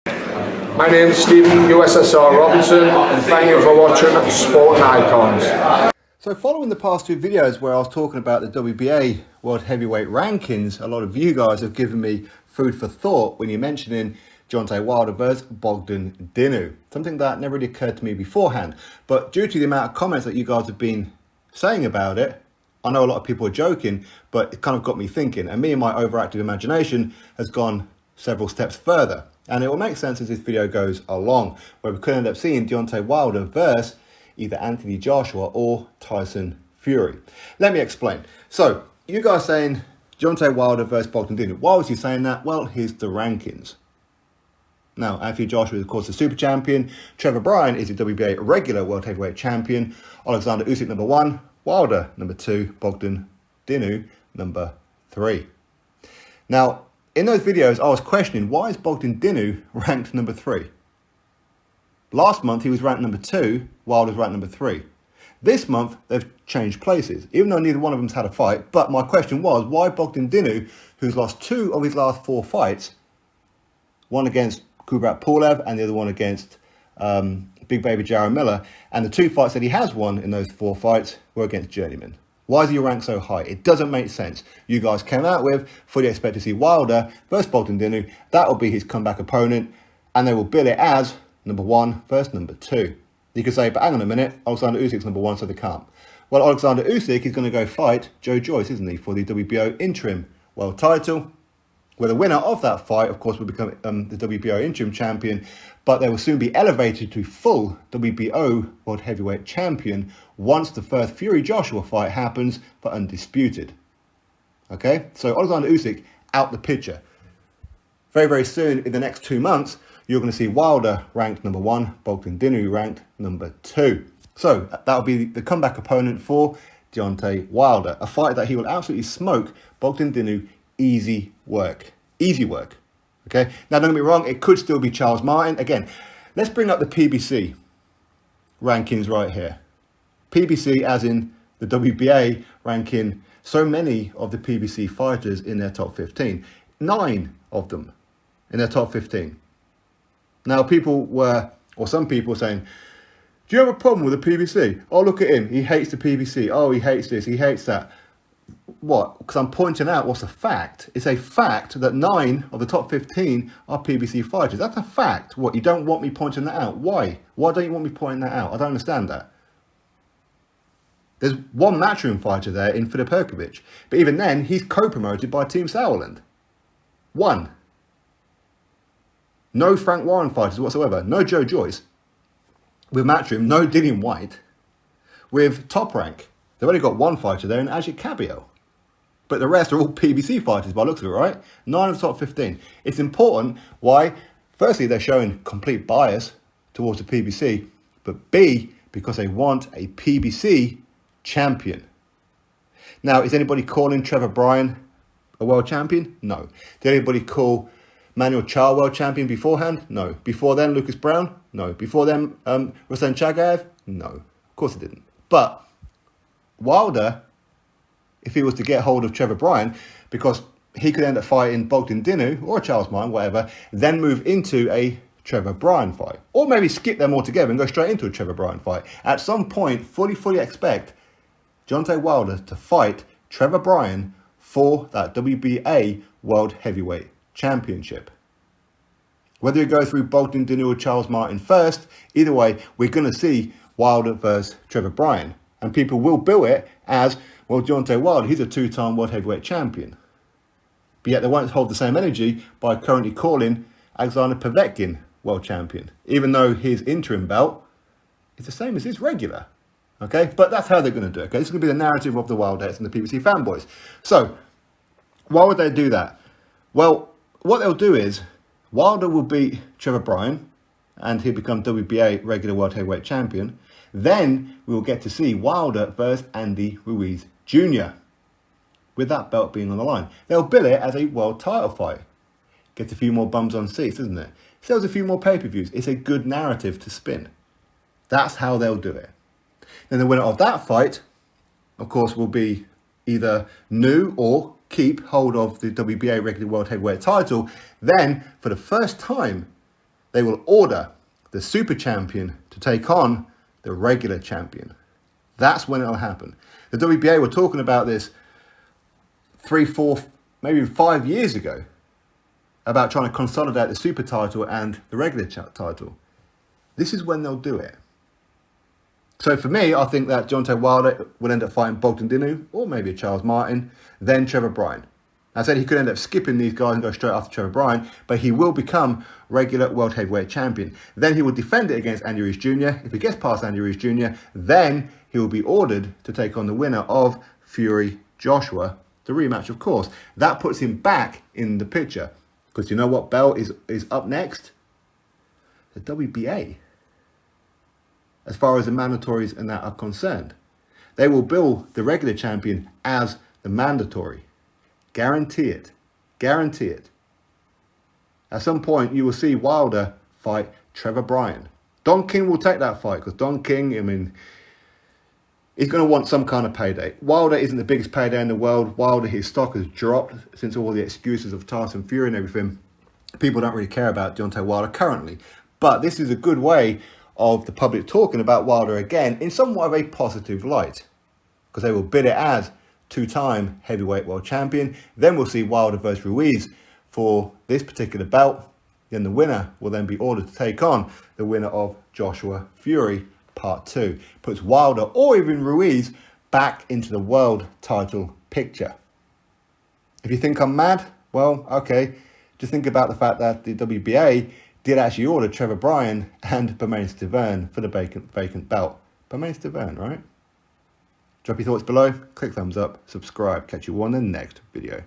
My name is Stephen USSR Robinson, and thank you for watching Sport Icons. So following the past two videos where I was talking about the WBA World Heavyweight Rankings, a lot of you guys have given me food for thought when you're mentioning Deontay Wilder versus Bogdan Dinu. Something that never really occurred to me beforehand. But due to the amount of comments that you guys have been saying about it, I know a lot of people are joking, but it kind of got me thinking. And me and my overactive imagination has gone several steps further. And it will make sense as this video goes along, where we could end up seeing Deontay Wilder versus either Anthony Joshua or Tyson Fury. Let me explain. So, you guys saying Deontay Wilder versus Bogdan Dinu. Why was he saying that? Well, here's the rankings. Now, Anthony Joshua is, of course, the super champion. Trevor Bryan is the WBA regular world heavyweight champion. Alexander Usyk, number 1. Wilder, number 2. Bogdan Dinu, number 3. Now, in those videos, I was questioning, why is Bogdan Dinu ranked number 3? Last month, he was ranked number 2, Wilder's ranked number 3. This month, they've changed places, even though neither one of them's had a fight. But my question was, why Bogdan Dinu, who's lost 2 of his last 4 fights, one against Kubrat Pulev and the other one against Big Baby Jarrell Miller, and the 2 fights that he has won in those 4 fights were against journeymen. Why is he ranked so high? It doesn't make sense. You guys came out with, fully expect to see Wilder versus Bogdan Dinu. That will be his comeback opponent, and they will bill it as number 1 versus number 2. You could say, but hang on a minute, Alexander Usyk's number 1, so they can't. Well, Alexander Usyk is going to go fight Joe Joyce, isn't he, for the WBO interim world title, where the winner of that fight, of course, will become the WBO interim champion, but they will soon be elevated to full WBO world heavyweight champion once the first Fury-Joshua fight happens for undisputed. Okay, so Alexander Usyk out the picture. Very, very soon, in the next 2 months, you're going to see Wilder ranked number 1, Bogdan Dinu ranked number 2. So that will be the comeback opponent for Deontay Wilder, a fight that he will absolutely smoke Bogdan Dinu. Easy work. Easy work. Okay? Now, don't get me wrong, it could still be Charles Martin. Again, let's bring up the PBC rankings right here. PBC as in the WBA ranking so many of the PBC fighters in their top 15. 9 of them in their top 15. Now, some people saying, do you have a problem with the PBC? Oh, look at him. He hates the PBC. Oh, he hates this. He hates that. What? Because I'm pointing out what's a fact. It's a fact that 9 of the top 15 are PBC fighters. That's a fact. What? You don't want me pointing that out? Why? Why don't you want me pointing that out? I don't understand that. There's one matchroom fighter there in Filip Herkovic. But even then, he's co-promoted by Team Sauerland. 1. No Frank Warren fighters whatsoever. No Joe Joyce. With matchroom, no Dillian White. With Top Rank, they've only got 1 fighter there in Ajit Cabello. But the rest are all PBC fighters by the looks of it, right? 9 of the top 15. It's important. Why? Firstly, they're showing complete bias towards the PBC. But B, because they want a PBC champion. Now, is anybody calling Trevor Bryan a world champion? No. Did anybody call Manuel Charr world champion beforehand? No. Before then, Lucas Brown? No. Before then, Ruslan Chagayev? No. Of course it didn't. But Wilder, if he was to get hold of Trevor Bryan, because he could end up fighting Bogdan Dinu or Charles Martin, whatever, then move into a Trevor Bryan fight. Or maybe skip them altogether and go straight into a Trevor Bryan fight. At some point, fully expect Deontay Wilder to fight Trevor Bryan for that WBA World Heavyweight Championship. Whether you go through Bogdan Dinu or Charles Martin first, either way, we're going to see Wilder versus Trevor Bryan. And people will bill it as, well, Deontay Wilder, he's a 2-time world heavyweight champion. But yet they won't hold the same energy by currently calling Alexander Povetkin world champion, even though his interim belt is the same as his regular. Okay, but that's how they're going to do it. Okay, this is going to be the narrative of the Wildettes and the PBC fanboys. So, why would they do that? Well, what they'll do is Wilder will beat Trevor Bryan and he'll become WBA regular world heavyweight champion. Then we will get to see Wilder versus Andy Ruiz Jr. with that belt being on the line. They'll bill it as a world title fight. Gets a few more bums on seats, doesn't it? Sells a few more pay-per-views. It's a good narrative to spin. That's how they'll do it. Then the winner of that fight, of course, will be either new or keep hold of the WBA regular world heavyweight title. Then, for the first time they will order the super champion to take on the regular champion. That's when it'll happen. The WBA were talking about this 3, 4, maybe 5 years ago about trying to consolidate the super title and the regular title. This is when they'll do it. So for me, I think that Deontay Wilder will end up fighting Bogdan Dinu or maybe a Charles Martin, then Trevor Bryan. I said he could end up skipping these guys and go straight after Trevor Bryan, but he will become regular world heavyweight champion. Then he will defend it against Andy Ruiz Jr. If he gets past Andy Ruiz Jr., then he will be ordered to take on the winner of Fury Joshua, the rematch, of course. That puts him back in the picture. Because you know what belt is up next? The WBA. As far as the mandatories and that are concerned. They will bill the regular champion as the mandatory. Guarantee it. Guarantee it. At some point, you will see Wilder fight Trevor Bryan. Don King will take that fight because Don King, I mean, he's going to want some kind of payday. Wilder isn't the biggest payday in the world. Wilder, his stock has dropped since all the excuses of Tyson Fury and everything. People don't really care about Deontay Wilder currently. But this is a good way of the public talking about Wilder again in somewhat of a positive light. Because they will bid it as two-time heavyweight world champion. Then we'll see Wilder versus Ruiz for this particular belt. Then the winner will then be ordered to take on the winner of Joshua Fury Part 2. Puts Wilder or even Ruiz back into the world title picture. If you think I'm mad, well, okay. Just think about the fact that the WBA did actually order Trevor Bryan and Bogdan Dinu for the vacant belt. Bogdan Dinu, right? Drop your thoughts below, click thumbs up, subscribe. Catch you on the next video.